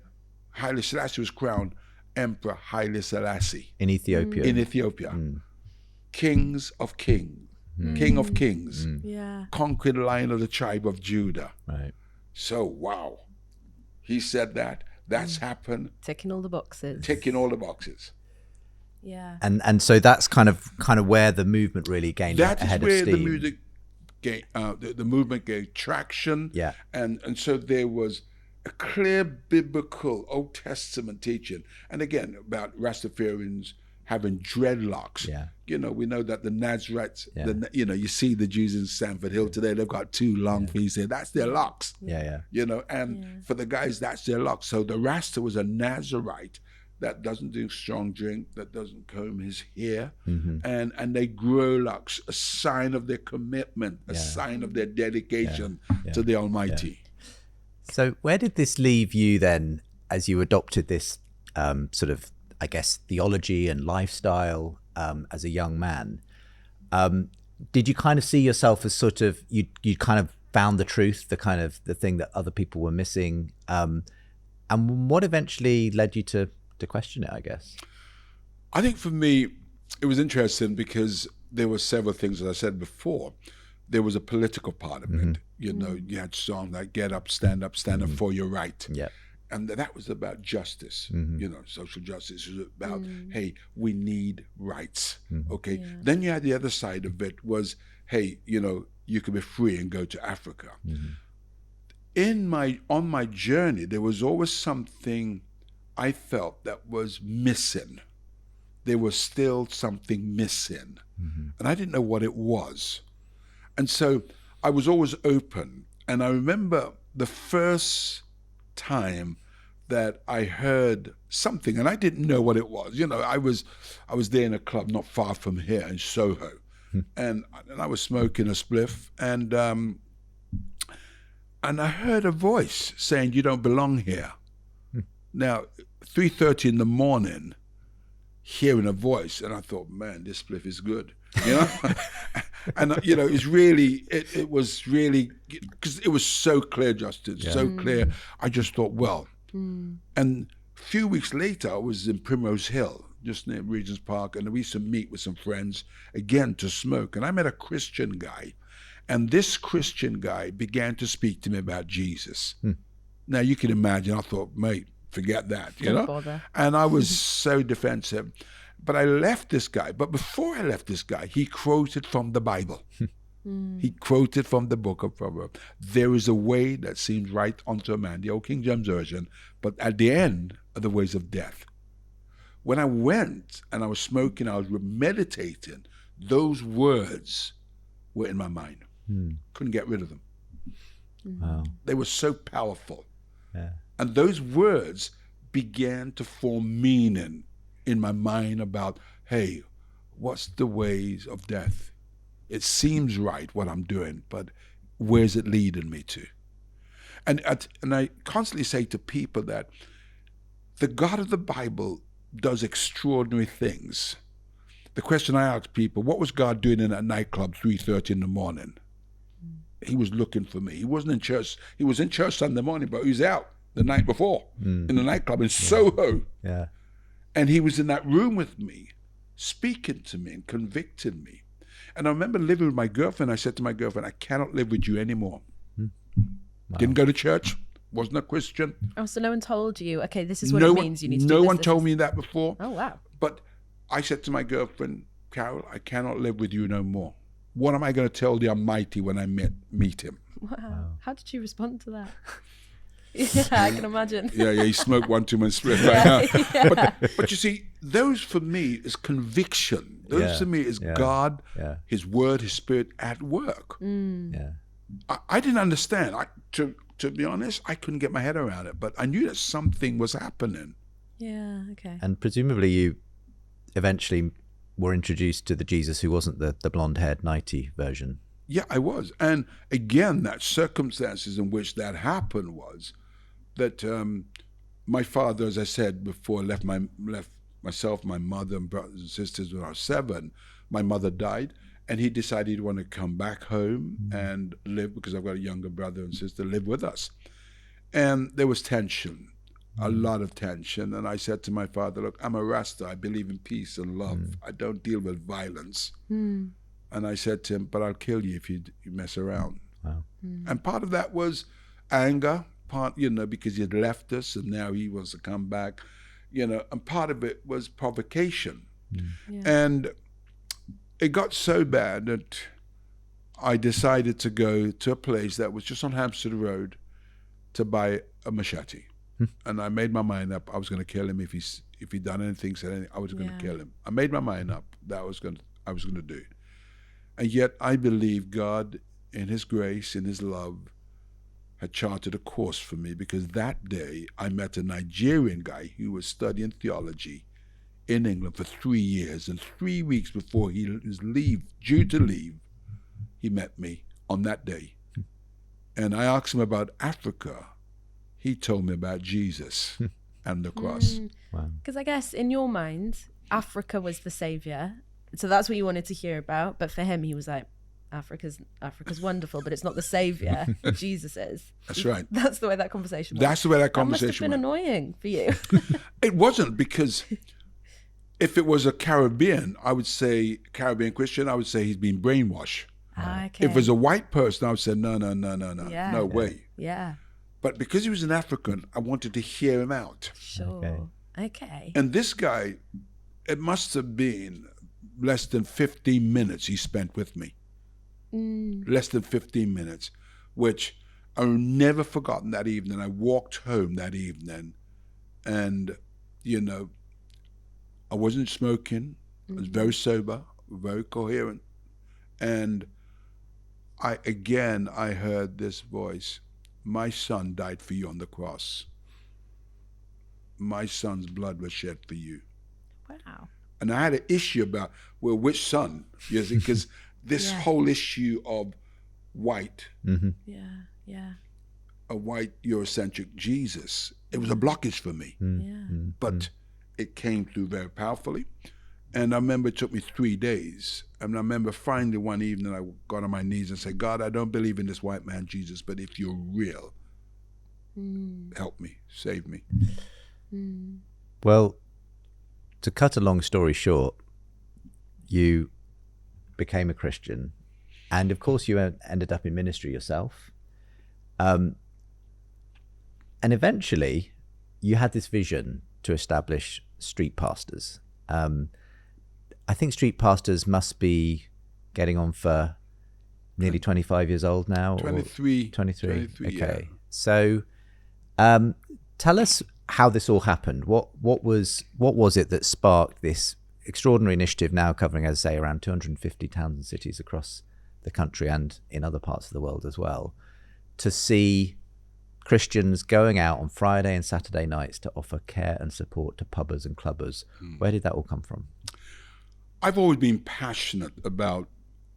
Haile Selassie was crowned Emperor Haile Selassie. In Ethiopia. In Ethiopia. Kings of kings. King of kings. Conquered Lion of the tribe of Judah. Right. So, wow. He said that. That's happened. Ticking all the boxes. Ticking all the boxes. Yeah. And so that's kind of where the movement really gained a head of steam. That is where the movement gained traction. Yeah. And so there was a clear biblical Old Testament teaching. And again, about Rastafarians having dreadlocks. Yeah. You know, we know that the Nazarites, you see the Jews in Stamford Hill today, they've got two long pieces there. That's their locks. Yeah. You know, and for the guys, that's their locks. So the Rasta was a Nazarite that doesn't do strong drink, that doesn't comb his hair, and they grow locks, a sign of their commitment, a sign of their dedication to the Almighty. So where did this leave you then, as you adopted this sort of, I guess, theology and lifestyle as a young man? Did you kind of see yourself as sort of, you kind of found the truth, the thing that other people were missing? And what eventually led you to question it, I guess? I think for me, it was interesting because there were several things, as I said before. There was a political part of it. You know, you had songs like Get Up, Stand Up for Your Right. Yeah. And that was about justice, you know, social justice. It was about, hey, we need rights, okay? Yeah. Then you had the other side of it was, hey, you know, you can be free and go to Africa. On my journey, there was always something I felt that was missing. There was still something missing. And I didn't know what it was. And so I was always open. And I remember the first time that I heard something, and I didn't know what it was. You know, I was there in a club not far from here in Soho, and I was smoking a spliff, and I heard a voice saying, "You don't belong here." Now, 3:30 in the morning, hearing a voice, and I thought, man, this spliff is good, you know. And you know, it was really because it was so clear, Justin, so clear. I just thought, well, and a few weeks later, I was in Primrose Hill, just near Regent's Park, and we used to meet with some friends again to smoke. And I met a Christian guy, and this Christian guy began to speak to me about Jesus. Now you can imagine, I thought, mate, forget that, you know. Bother. And I was so defensive. But I left this guy. But before I left this guy, he quoted from the Bible. He quoted from the book of Proverbs. There is a way that seems right unto a man, the old King James Version, but at the end are the ways of death. When I went and I was smoking, I was meditating, those words were in my mind. Couldn't get rid of them. Wow. They were so powerful. Yeah. And those words began to form meaning in my mind about, hey, what's the ways of death? It seems right what I'm doing, but where's it leading me to? And I constantly say to people that the God of the Bible does extraordinary things. The question I ask people, what was God doing in a nightclub 3:30 in the morning? He was looking for me. He wasn't in church. He was in church Sunday morning, but he was out the night before in the nightclub in Soho. Yeah. And he was in that room with me, speaking to me and convicting me. And I remember living with my girlfriend. I said to my girlfriend, I cannot live with you anymore. Wow. Didn't go to church, wasn't a Christian. Oh, so no one told you, okay, this is what it means, you need to do this. No one told me that before. Oh, wow. But I said to my girlfriend, Carol, I cannot live with you no more. What am I going to tell the Almighty when I meet him? Wow. How did you respond to that? Yeah, I can imagine. Yeah, he smoked one too much split right now. Yeah. But you see, those for me is conviction. Those for me is God, His Word, His Spirit at work. Yeah. I didn't understand. To be honest, I couldn't get my head around it, but I knew that something was happening. Yeah, okay. And presumably you eventually were introduced to the Jesus who wasn't the blonde-haired 90 version. Yeah, I was. And again, that circumstances in which that happened was that my father, as I said before, left myself, my mother and brothers and sisters when I was 7. My mother died, and he decided he'd want to come back home and live, because I've got a younger brother and sister, live with us. And there was tension, a lot of tension. And I said to my father, look, I'm a Rasta. I believe in peace and love. I don't deal with violence. And I said to him, but I'll kill you if you mess around. Wow. And part of that was anger, because he had left us and now he wants to come back, and part of it was provocation. Yeah. And it got so bad that I decided to go to a place that was just on Hampstead Road to buy a machete. And I made my mind up I was going to kill him if he done anything, said anything, I was going to kill him. I made my mind up that I was going to do it. And yet I believe God, in His grace, in His love, had charted a course for me, because that day I met a Nigerian guy who was studying theology in England for 3 years, and 3 weeks before he was due to leave, he met me on that day. And I asked him about Africa. He told me about Jesus and the cross. Wow. Because I guess in your mind, Africa was the savior. So that's what you wanted to hear about. But for him, he was like, Africa's wonderful, but it's not the savior. Jesus is. That's right. That's the way that conversation went. That's the way that conversation must have been annoying for you. It wasn't, because if it was a Caribbean Christian, I would say he's been brainwashed. Okay. If it was a white person, I would say, no, no way. Yeah. But because he was an African, I wanted to hear him out. Sure. Okay. And this guy, it must have been less than 15 minutes he spent with me. Less than 15 minutes, which I've never forgotten that evening. I walked home that evening and, I wasn't smoking. I was very sober, very coherent. And I heard this voice, my son died for you on the cross. My son's blood was shed for you. Wow. And I had an issue about, which son? Because this whole issue of white, a white Eurocentric Jesus, it was a blockage for me. But it came through very powerfully. And I remember it took me 3 days. And I remember finally one evening I got on my knees and said, God, I don't believe in this white man Jesus, but if you're real, help me, save me. Well, to cut a long story short, you became a Christian, and of course you ended up in ministry yourself, and eventually you had this vision to establish street pastors. I think street pastors must be getting on for nearly 25 years old now. 23. 23. Okay. Yeah. So tell us how this all happened. What was it that sparked this extraordinary initiative, now covering, as I say, around 250 towns and cities across the country and in other parts of the world as well, to see Christians going out on Friday and Saturday nights to offer care and support to pubbers and clubbers? Where did that all come from? I've always been passionate about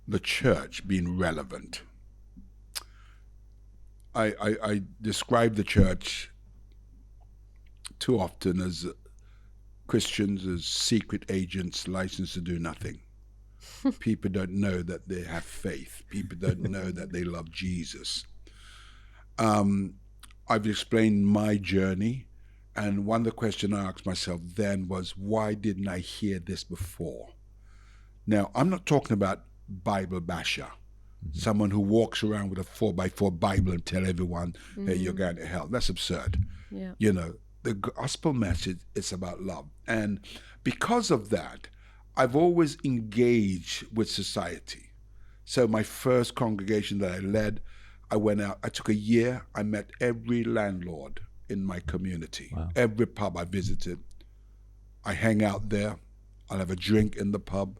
the church being relevant. I describe the church too often as Christians as secret agents licensed to do nothing. People don't know that they have faith. People don't know that they love Jesus. I've explained my journey And one of the questions I asked myself then was, why didn't I hear this before? Now, I'm not talking about Bible basher, someone who walks around with a 4x4 Bible and tell everyone, hey, you're going to hell. That's absurd. Yeah. You know, the gospel message is about love. And because of that, I've always engaged with society. So my first congregation that I led, I went out, I took a year, I met every landlord in my community. Wow. Every pub I visited, I hang out there, I'll have a drink in the pub,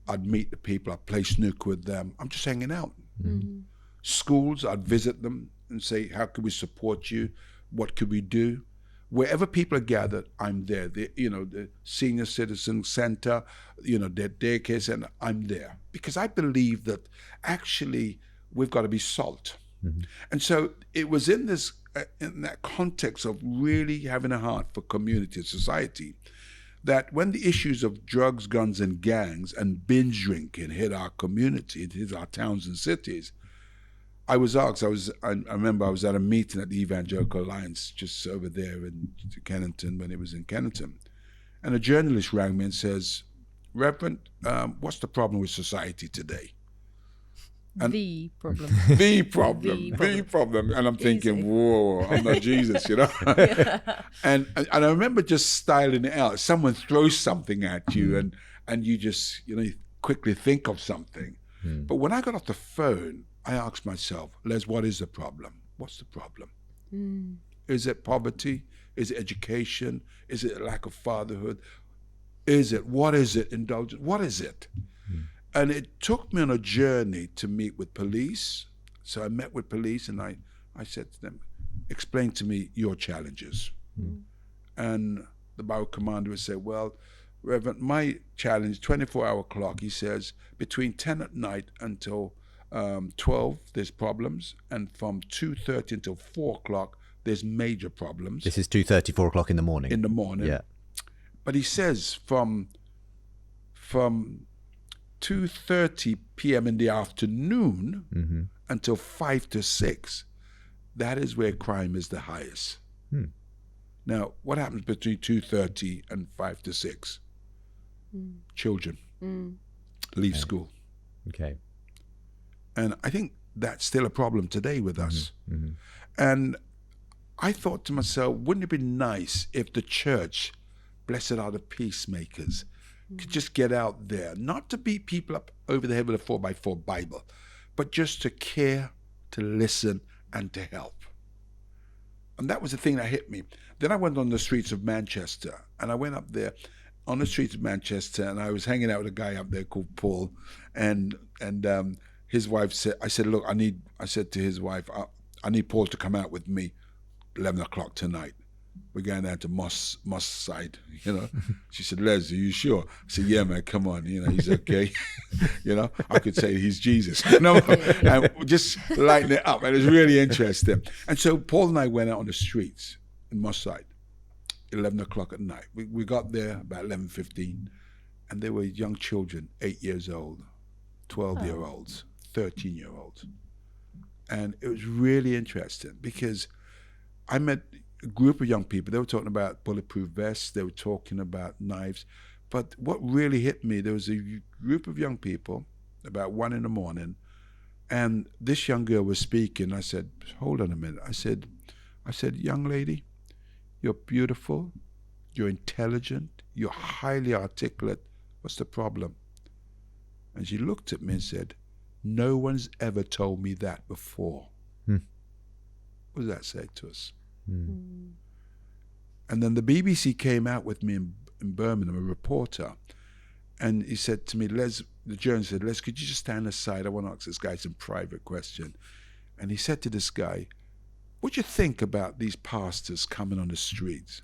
I'd meet the people, I'd play snooker with them, I'm just hanging out. Mm-hmm. Schools, I'd visit them and say, how can we support you? What could we do? Wherever people are gathered, I'm there. The senior citizen center, their daycare center, I'm there. Because I believe that actually we've got to be salt. Mm-hmm. And so it was in that context of really having a heart for community and society, that when the issues of drugs, guns, and gangs and binge drinking hit our community, it hit our towns and cities, I was asked, I remember I was at a meeting at the Evangelical Alliance just over there in Kennington when it was in Kennington. And a journalist rang me and says, Reverend, what's the problem with society today? And the problem. The problem. And I'm thinking, whoa, I'm not Jesus, Yeah. And I remember just styling it out. Someone throws something at you and you just, you quickly think of something. But when I got off the phone, I asked myself, Les, what is the problem? What's the problem? Is it poverty? Is it education? Is it a lack of fatherhood? What is it? Indulgence? What is it? And it took me on a journey to meet with police. So I met with police and I said to them, explain to me your challenges. And the Bible commander would say, well, Reverend, my challenge, 24-hour clock, he says, between 10 at night until 12, there's problems, and from 2:30 until 4 o'clock, there's major problems. This is 2:30, 4 o'clock in the morning. In the morning. Yeah. But he says from 2:30 p.m. in the afternoon until 5 to 6, that is where crime is the highest. Now, what happens between 2:30 and 5 to 6? Children leave school. Okay. And I think that's still a problem today with us. And I thought to myself, wouldn't it be nice if the church, blessed are the peacemakers, could just get out there, not to beat people up over the head with a 4x4 Bible, but just to care, to listen, and to help. And that was the thing that hit me. Then I went on the streets of Manchester, and I went up there on the streets of Manchester, and I was hanging out with a guy up there called Paul, and his wife said, I said to his wife, I need Paul to come out with me 11 o'clock tonight. We're going down to Moss side, She said, Les, are you sure? I said, yeah, man, come on, he's okay. I could say he's Jesus, and just lighten it up. And it was really interesting. And so Paul and I went out on the streets in Moss side, 11 o'clock at night. We got there about 11:15, and there were young children, 8 years old, 12-year-olds, 13-year-olds. And it was really interesting because I met a group of young people. They were talking about bulletproof vests. They were talking about knives. But what really hit me, there was a group of young people about 1 a.m, and this young girl was speaking. I said, hold on a minute. I said, young lady, you're beautiful, you're intelligent, you're highly articulate. What's the problem? And she looked at me and said, no one's ever told me that before. What does that say to us? And then the BBC came out with me in Birmingham, a reporter, and he said to me, Les, the journalist said, Les, could you just stand aside? I want to ask this guy some private question. And he said to this guy, what do you think about these pastors coming on the streets?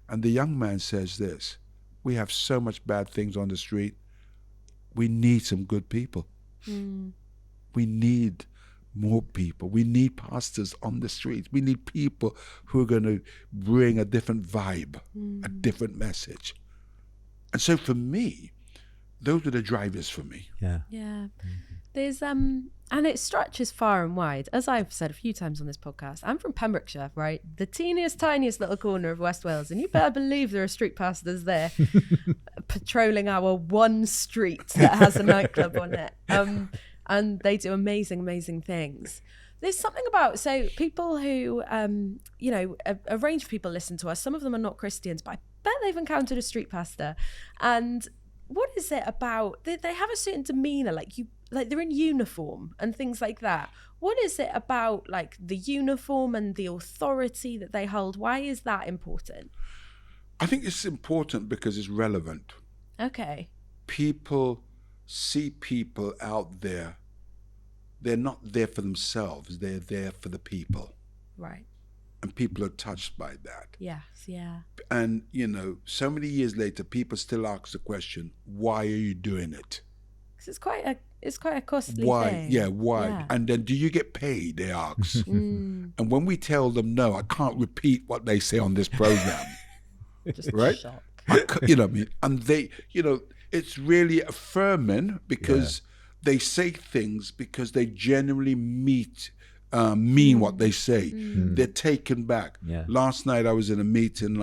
And the young man says this, we have so much bad things on the street. We need some good people. We need more people. We need pastors on the streets. We need people who are going to bring a different vibe, a different message. And so for me, those were the drivers for me. Yeah. Yeah. There's and it stretches far and wide. As I've said a few times on this podcast, I'm from Pembrokeshire, right? The teeniest, tiniest little corner of West Wales, and you better believe there are street pastors there patrolling our one street that has a nightclub on it. And they do amazing, amazing things. There's something about, so people who, you know, a range of people listen to us. Some of them are not Christians, but I bet they've encountered a street pastor. And what is it about? They have a certain demeanor, like they're in uniform and things like that. What is it about like the uniform and the authority that they hold? Why is that important? I think it's important because it's relevant. Okay. People see people out there. They're not there for themselves. They're there for the people. Right. And people are touched by that. Yes, yeah. And, you know, so many years later, people still ask the question, why are you doing it? Because it's quite a costly why? thing. Yeah, why? Yeah. And then, do you get paid, they ask. And when we tell them, no, I can't repeat what they say on this program. Just right? shock. You know what I mean? And they, you know, it's really affirming because they say things because they genuinely mean what they say. They're taken back. Yeah. Last night I was in a meeting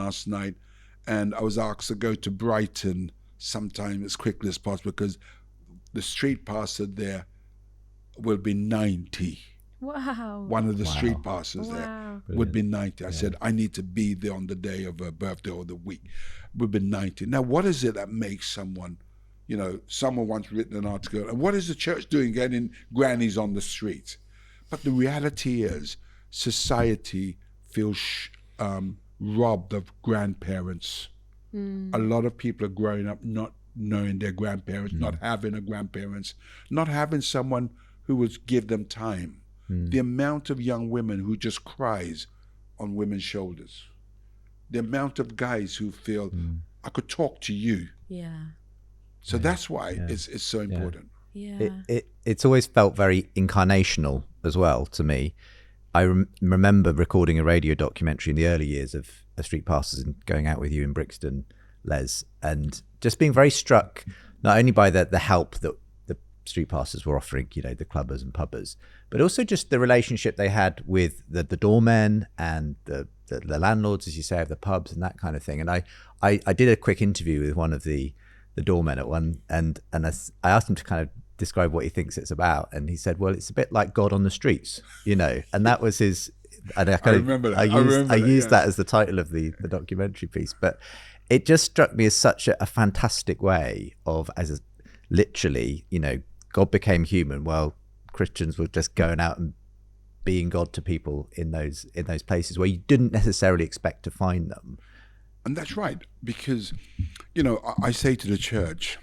and I was asked to go to Brighton sometime as quickly as possible because the street pastor there will be 90. Wow. One of the street pastors there Wow. would be 90. I said, I need to be there on the day of her birthday or the week. Would be 90. Now, what is it that makes someone, you know, someone once written an article, and what is the church doing getting grannies on the streets? But the reality is, society feels robbed of grandparents. A lot of people are growing up not knowing their grandparents, not having a grandparents, not having someone who would give them time. The amount of young women who just cries on women's shoulders. The amount of guys who feel, I could talk to you. Yeah. So that's why it's so important. Yeah. It's always felt very incarnational as well to me. I remember recording a radio documentary in the early years of street pastors and going out with you in Brixton, Les, and just being very struck not only by the help that the street pastors were offering, you know, the clubbers and pubbers, but also just the relationship they had with the doormen and the landlords, as you say, of the pubs and that kind of thing. And I did a quick interview with one of the doormen at one, and I asked him to kind of describe what he thinks it's about, and he said, well, it's a bit like God on the streets, you know. And that was his, and I remember that. I used that as the title of the documentary piece. But it just struck me as such a fantastic way of, literally, you know, God became human. Well, Christians were just going out and being God to people in those places where you didn't necessarily expect to find them. And that's right, because, you know, I say to the church,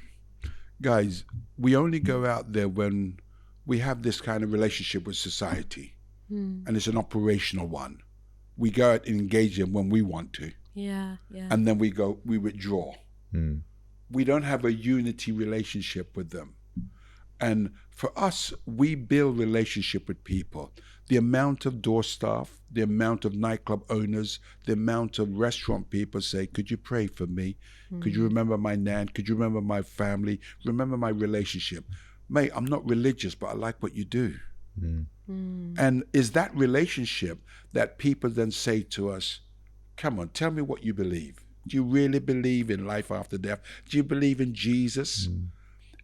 guys, we only go out there when we have this kind of relationship with society, and it's an operational one. We go out and engage them when we want to. Yeah. And then we withdraw. We don't have a unity relationship with them. And for us, we build relationship with people. The amount of door staff, the amount of nightclub owners, the amount of restaurant people say, could you pray for me? Could you remember my nan? Could you remember my family? Remember my relationship? Mate, I'm not religious, but I like what you do. And is that relationship that people then say to us, come on, tell me what you believe. Do you really believe in life after death? Do you believe in Jesus?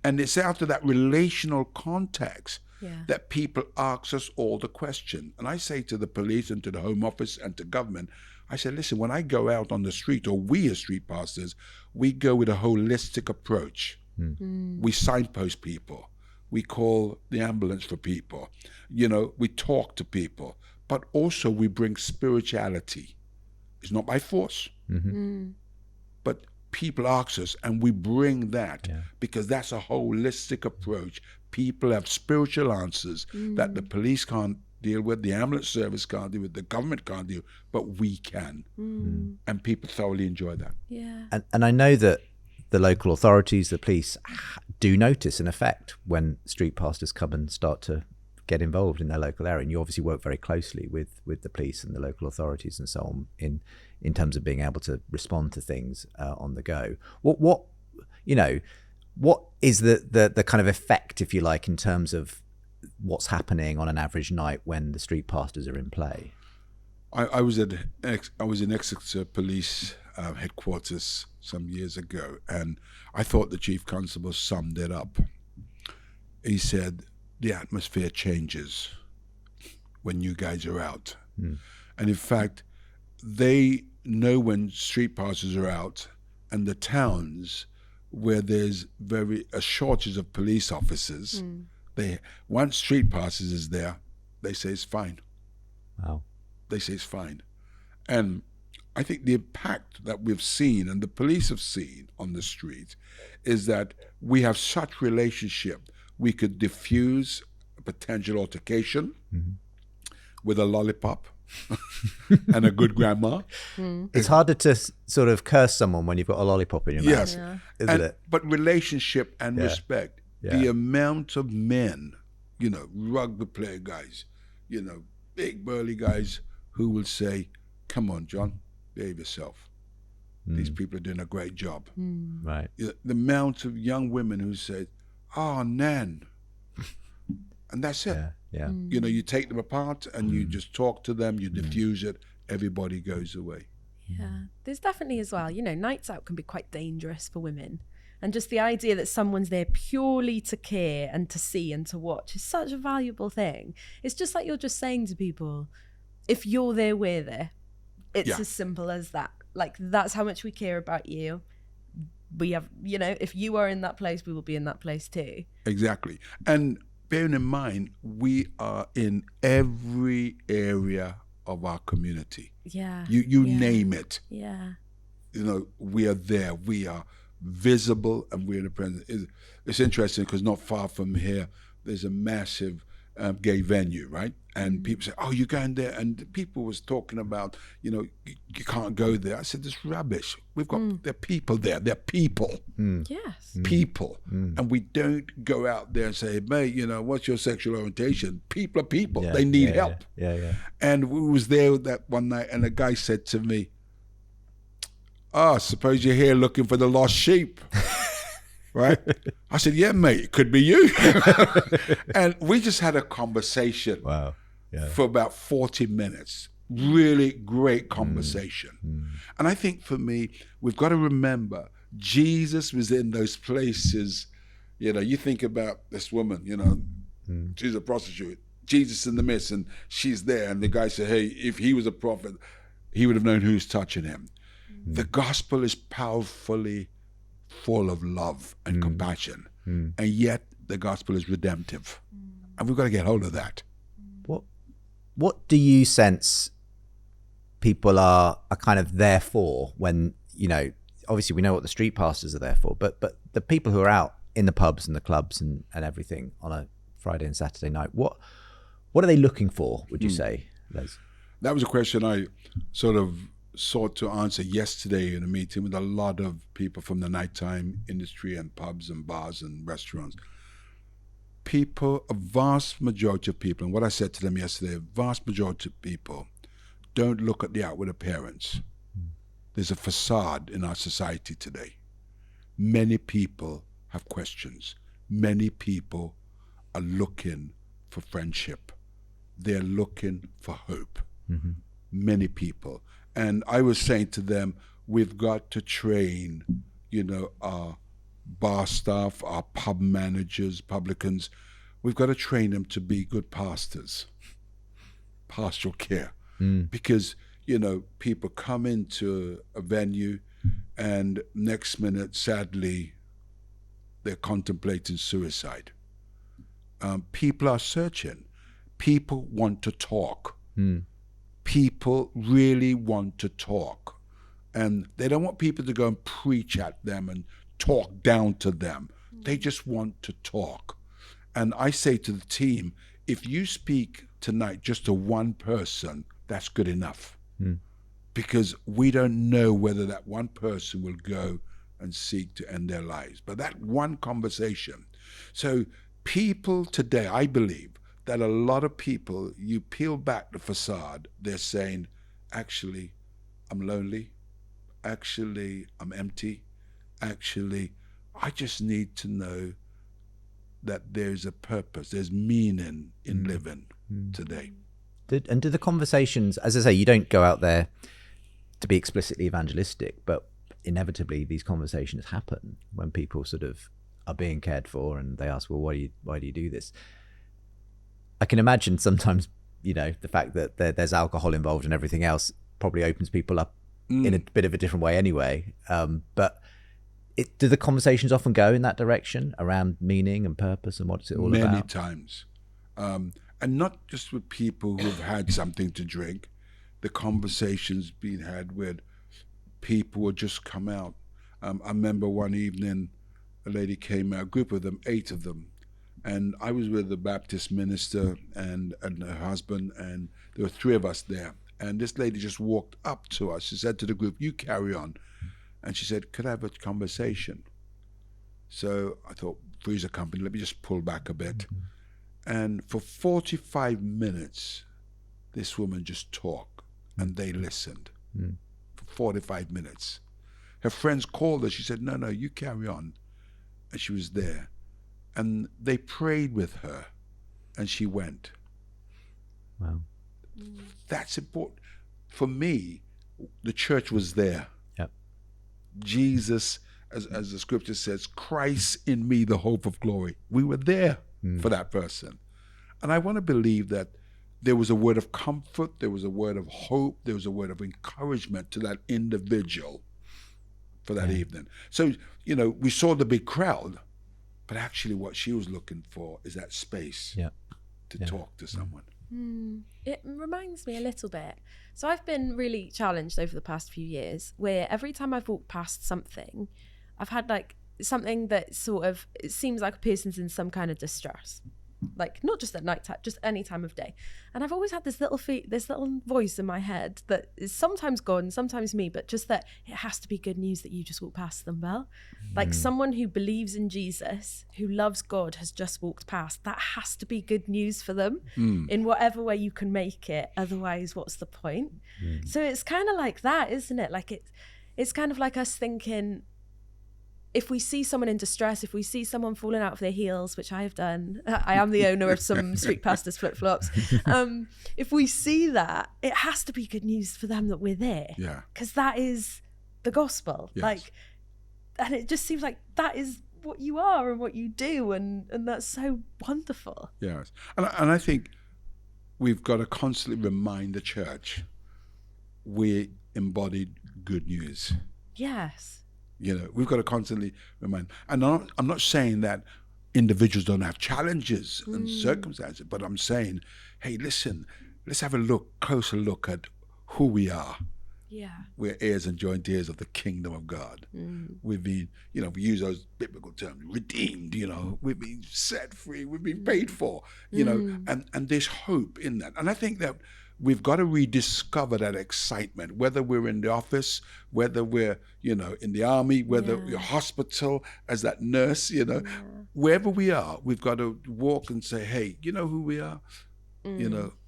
And it's out of that relational context that people ask us all the question. And I say to the police and to the Home Office and to government, I say, listen, when I go out on the street, or we as street pastors, we go with a holistic approach. We signpost people. We call the ambulance for people. You know, we talk to people. But also we bring spirituality. It's not by force. But people ask us, and we bring that because that's a holistic approach. People have spiritual answers that the police can't deal with, the ambulance service can't deal with, the government can't deal with, but we can. And people thoroughly enjoy that. Yeah. And I know that the local authorities, the police, do notice an effect when street pastors come and start to get involved in their local area. And you obviously work very closely with the police and the local authorities and so on in terms of being able to respond to things on the go. What you know, What is the kind of effect, if you like, in terms of what's happening on an average night when the street pastors are in play? I was in Exeter Police headquarters some years ago, and I thought the chief constable summed it up. He said, the atmosphere changes when you guys are out. And in fact, they know when street pastors are out, and the towns where there's a shortage of police officers, once street pastors is there, they say it's fine. Wow. They say it's fine. And I think the impact that we've seen and the police have seen on the street is that we have such relationship. We could diffuse a potential altercation with a lollipop and a good grandma. It's harder to sort of curse someone when you've got a lollipop in your mouth, isn't it? But relationship and respect. The amount of men, rugby player guys, big burly guys who will say, come on, John, behave yourself. These people are doing a great job. Right. The amount of young women who say, oh, Nan. And that's it. Yeah. You take them apart and you just talk to them, you diffuse it, everybody goes away. Yeah. There's definitely as well, nights out can be quite dangerous for women. And just the idea that someone's there purely to care and to see and to watch is such a valuable thing. It's just like you're just saying to people, if you're there, we're there. It's as simple as that. Like, that's how much we care about you. We have, if you are in that place, we will be in that place too. Exactly. And bearing in mind, we are in every area of our community. Yeah. You name it. Yeah. We are there. We are visible and we're in the presence. It's interesting because not far from here, there's a massive gay venue, right? And people say, oh, you're going there? And people was talking about, you can't go there. I said, this rubbish. We've got, there are people there. They're people. Yes. People. And we don't go out there and say, mate, what's your sexual orientation? People are people. They need help. Yeah. And we was there that one night and a guy said to me, I suppose you're here looking for the lost sheep. Right? I said, yeah, mate, it could be you. And we just had a conversation for about 40 minutes. Really great conversation. And I think for me, we've got to remember, Jesus was in those places. You think about this woman, she's a prostitute. Jesus in the midst, and she's there. And the guy said, hey, if he was a prophet, he would have known who's touching him. The gospel is powerfully full of love and compassion, and yet the gospel is redemptive, and we've got to get hold of that. What do you sense people are kind of there for when, obviously we know what the street pastors are there for, but the people who are out in the pubs and the clubs and everything on a Friday and Saturday night, what are they looking for, would you say, Les? That was a question I sort of sought to answer yesterday in a meeting with a lot of people from the nighttime industry and pubs and bars and restaurants. People, a vast majority of people, and what I said to them yesterday, a vast majority of people don't look at the outward appearance. There's a facade in our society today. Many people have questions. Many people are looking for friendship. They're looking for hope. Many people. And I was saying to them, we've got to train, our bar staff, our pub managers, publicans. We've got to train them to be good pastors, pastoral care. Because, people come into a venue and next minute, sadly, they're contemplating suicide. People are searching. People want to talk. People really want to talk, and they don't want people to go and preach at them and talk down to them. They just want to talk. And I say to the team, if you speak tonight just to one person, that's good enough. Because we don't know whether that one person will go and seek to end their lives. But that one conversation. So people today, I believe, that a lot of people, you peel back the facade, they're saying, actually, I'm lonely. Actually, I'm empty. Actually, I just need to know that there's a purpose, there's meaning in living today. And do the conversations, as I say, you don't go out there to be explicitly evangelistic, but inevitably these conversations happen when people sort of are being cared for and they ask, well, why do you do this? I can imagine sometimes, the fact that there's alcohol involved and everything else probably opens people up in a bit of a different way anyway. But do the conversations often go in that direction around meaning and purpose and what's it all about? Many times. And not just with people who've had something to drink. The conversations being had with people who just come out. I remember one evening, a lady came out, a group of them, 8 of them, and I was with the Baptist minister and her husband, and there were 3 of us there. And this lady just walked up to us. She said to the group, "You carry on." And she said, "Could I have a conversation?" So I thought, freezer company, let me just pull back a bit. And for 45 minutes, this woman just talked, and they listened for 45 minutes. Her friends called her. She said, no, you carry on. And she was there. And they prayed with her, and she went. Wow. That's important. For me, the church was there. Yep. Jesus, as the scripture says, Christ in me, the hope of glory. We were there for that person. And I want to believe that there was a word of comfort, there was a word of hope, there was a word of encouragement to that individual for that evening. So, we saw the big crowd, but actually what she was looking for is that space to talk to someone. It reminds me a little bit. So I've been really challenged over the past few years where every time I've walked past something, I've had like something that sort of, it seems like a person's in some kind of distress. Like not just at night time, just any time of day. And I've always had this little voice in my head that is sometimes God and sometimes me, but just that it has to be good news that you just walk past them, Belle. Like someone who believes in Jesus, who loves God, has just walked past. That has to be good news for them in whatever way you can make it. Otherwise, what's the point? So it's kind of like that, isn't it? Like it's kind of like us thinking, if we see someone in distress, if we see someone falling out of their heels, which I have done, I am the owner of some street pastors flip-flops. If we see that, it has to be good news for them that we're there. Yeah. Because that is the gospel. Yes. And it just seems like that is what you are and what you do. And that's so wonderful. Yes. And I think we've got to constantly remind the church we embodied good news. Yes. We've got to constantly remind. And I'm not saying that individuals don't have challenges and circumstances, but I'm saying, hey, listen, let's have a closer look at who we are. Yeah. We're heirs and joint heirs of the kingdom of God. We've been, we use those biblical terms, redeemed, we've been set free, we've been paid for, and there's hope in that. And I think that we've got to rediscover that excitement, whether we're in the office, whether we're, in the army, whether we're hospital as that nurse, wherever we are, we've got to walk and say, hey, you know who we are?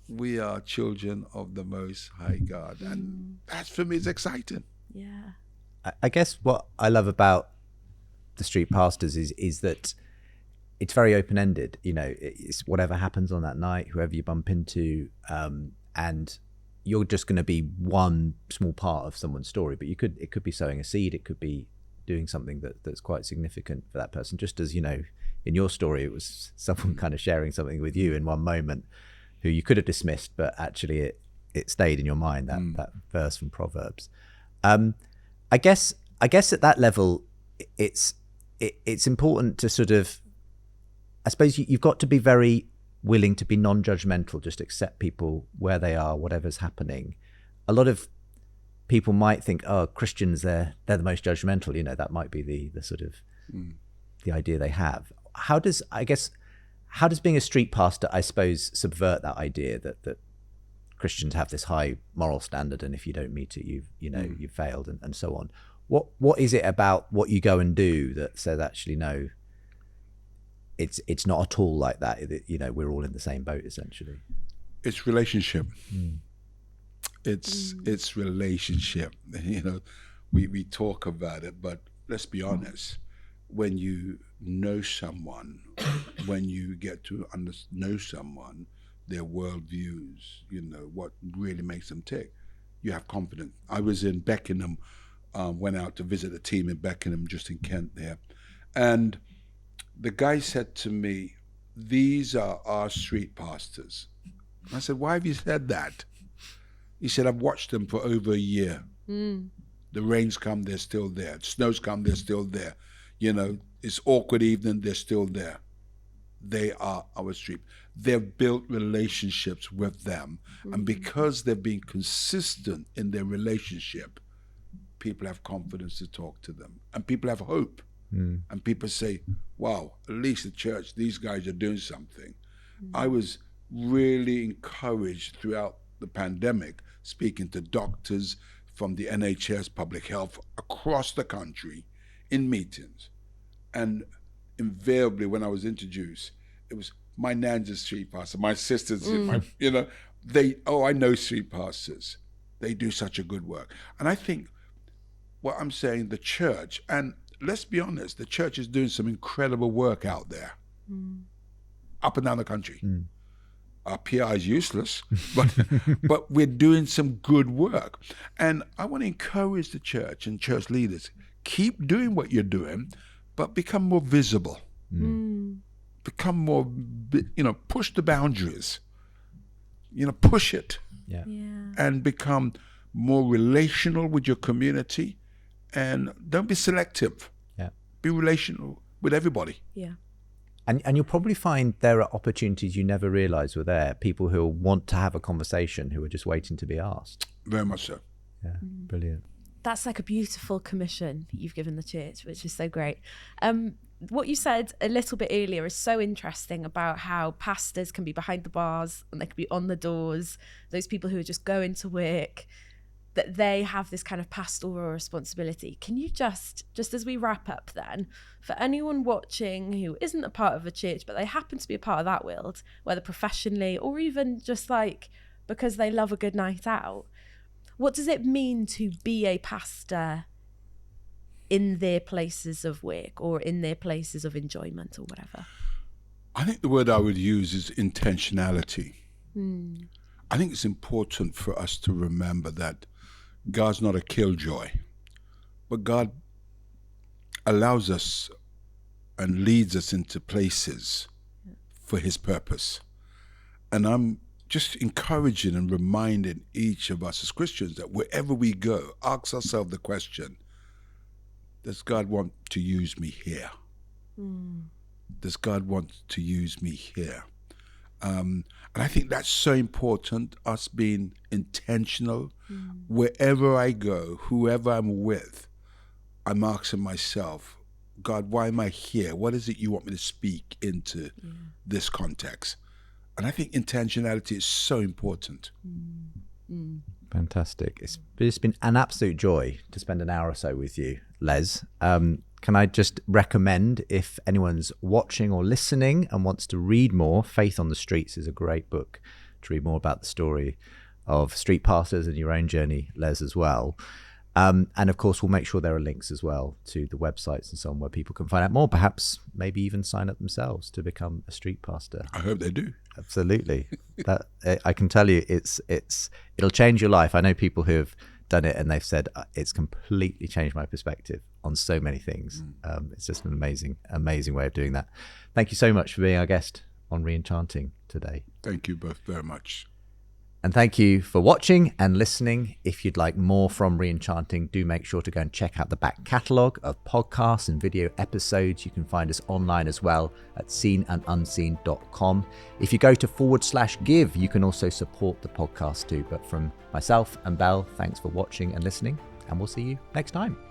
We are children of the Most High God. And that for me is exciting. Yeah. I guess what I love about the street pastors is that it's very open-ended. It's whatever happens on that night, whoever you bump into, and you're just going to be one small part of someone's story, but it could be sowing a seed, it could be doing something that's quite significant for that person. Just as, in your story, it was someone kind of sharing something with you in one moment who you could have dismissed, but actually it stayed in your mind, that verse from Proverbs. I guess at that level, it's important to sort of, I suppose you've got to be very willing to be non-judgmental, just accept people where they are, whatever's happening. A lot of people might think, oh, Christians, they're the most judgmental. That might be the sort of the idea they have. How does being a street pastor, I suppose, subvert that idea that Christians have this high moral standard, and if you don't meet it, you've failed, and so on. What is it about what you go and do that says actually no? It's not at all like that. We're all in the same boat essentially. It's relationship. It's relationship. We talk about it, but let's be honest. when you know someone, when you get to know someone, their worldviews, what really makes them tick, you have confidence. I was in Beckenham, went out to visit a team in Beckenham, just in Kent there, and the guy said to me, "These are our street pastors." I said, "Why have you said that?" He said, "I've watched them for over a year. The rains come, they're still there. Snows come, they're still there. It's awkward evening, they're still there. They are our street." They've built relationships with them. And because they've been consistent in their relationship, people have confidence to talk to them. And people have hope. And people say, wow, at least the church, these guys are doing something. I was really encouraged throughout the pandemic, speaking to doctors from the NHS, public health, across the country in meetings. And invariably, when I was introduced, it was, my nan's a street pastor, my sister's, I know street pastors. They do such a good work. And I think what I'm saying, the church, and let's be honest, the church is doing some incredible work out there, up and down the country. Our PR is useless, but we're doing some good work. And I want to encourage the church and church leaders, keep doing what you're doing, but become more visible. Become more, push the boundaries, push it. Yeah. And become more relational with your community, and don't be selective. Yeah. Be relational with everybody. Yeah. And you'll probably find there are opportunities you never realised were there. People who want to have a conversation, who are just waiting to be asked. Very much so. Yeah, brilliant. That's like a beautiful commission that you've given the church, which is so great. What you said a little bit earlier is so interesting about how pastors can be behind the bars and they can be on the doors. Those people who are just going to work, that they have this kind of pastoral responsibility. Can you just as we wrap up then, for anyone watching who isn't a part of a church, but they happen to be a part of that world, whether professionally or even just like because they love a good night out, what does it mean to be a pastor in their places of work or in their places of enjoyment or whatever? I think the word I would use is intentionality. I think it's important for us to remember that God's not a killjoy, but God allows us and leads us into places for his purpose. And I'm just encouraging and reminding each of us as Christians that wherever we go, ask ourselves the question, does God want to use me here? Does God want to use me here? And I think that's so important, us being intentional. Wherever I go, whoever I'm with, I'm asking myself, God, why am I here? What is it you want me to speak into this context? And I think intentionality is so important. Fantastic. It's been an absolute joy to spend an hour or so with you, Les. Can I just recommend, if anyone's watching or listening and wants to read more, Faith on the Streets is a great book to read more about the story of street pastors and your own journey, Les, as well. And of course, we'll make sure there are links as well to the websites and so on where people can find out more, perhaps maybe even sign up themselves to become a street pastor. I hope they do. Absolutely. That I can tell you, it'll change your life. I know people who have done it and they've said it's completely changed my perspective on so many things. It's just an amazing way of doing that. Thank you so much for being our guest on Re-Enchanting today. Thank you both very much. And thank you for watching and listening. If you'd like more from Re-Enchanting, do make sure to go and check out the back catalogue of podcasts and video episodes. You can find us online as well at seenandunseen.com. If you go to /give, you can also support the podcast too. But from myself and Belle, thanks for watching and listening, and we'll see you next time.